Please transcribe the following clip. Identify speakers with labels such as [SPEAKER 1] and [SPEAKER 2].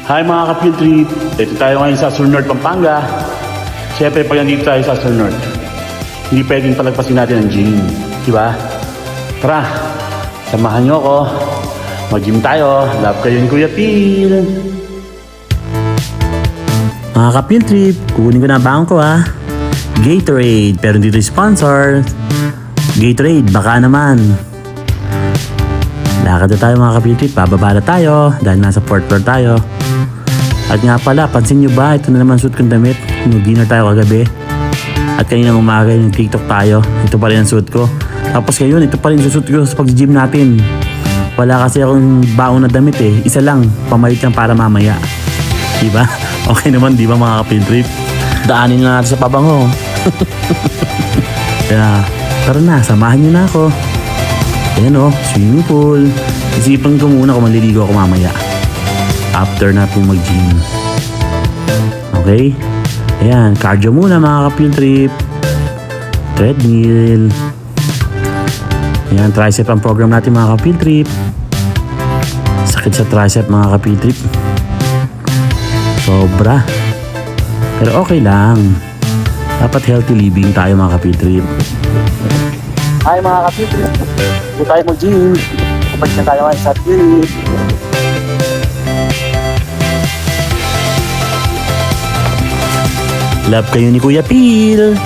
[SPEAKER 1] Hi mga ka-field trip! Dito tayo ngayon sa Sur North, Pampanga. Siyempre pag nandito tayo sa Sur North, hindi pwedeng palagpasin natin ang gym. Diba? Tara! Samahan nyo ako. Mag-gym tayo. Love kayo ni Kuya Phil.
[SPEAKER 2] Mga ka-field trip, kukunin ko na ang baon ko ha. Gatorade, pero dito sponsor. Gatorade, baka naman. Lakad na tayo mga ka-field trip, bababa na tayo dahil nasa 4th floor tayo. At nga pala, pansin nyo ba, ito na naman suit kong damit. Nag-dinner tayo kagabi. At kanina umaga yung TikTok tayo. Ito pa rin ang suit ko. Tapos ngayon, ito pa rin yung suit ko sa pag-gym natin. Wala kasi akong baon na damit eh. Isa lang, pamalit lang para mamaya. Diba? Okay naman, diba mga ka-field trip? Daanin na natin sa pabango. Kaya, tara na, samahan nyo na ako. Ayan o, swimming pool. Isipan ko muna kung maliligo ako mamaya. After natin mag-gym. Okay? Ayan, cardio muna mga ka-field trip. Treadmill. Ayan, tricep ang program natin mga ka-field trip. Sakit sa tricep mga ka-field trip. Sobra. Pero okay lang. Dapat healthy living tayo mga ka-field trip. Hi mga ka-field trip. Dito tayo mag-gym. Kapag na tayo ngayon sa field. Love kayo ni Kuya Phil.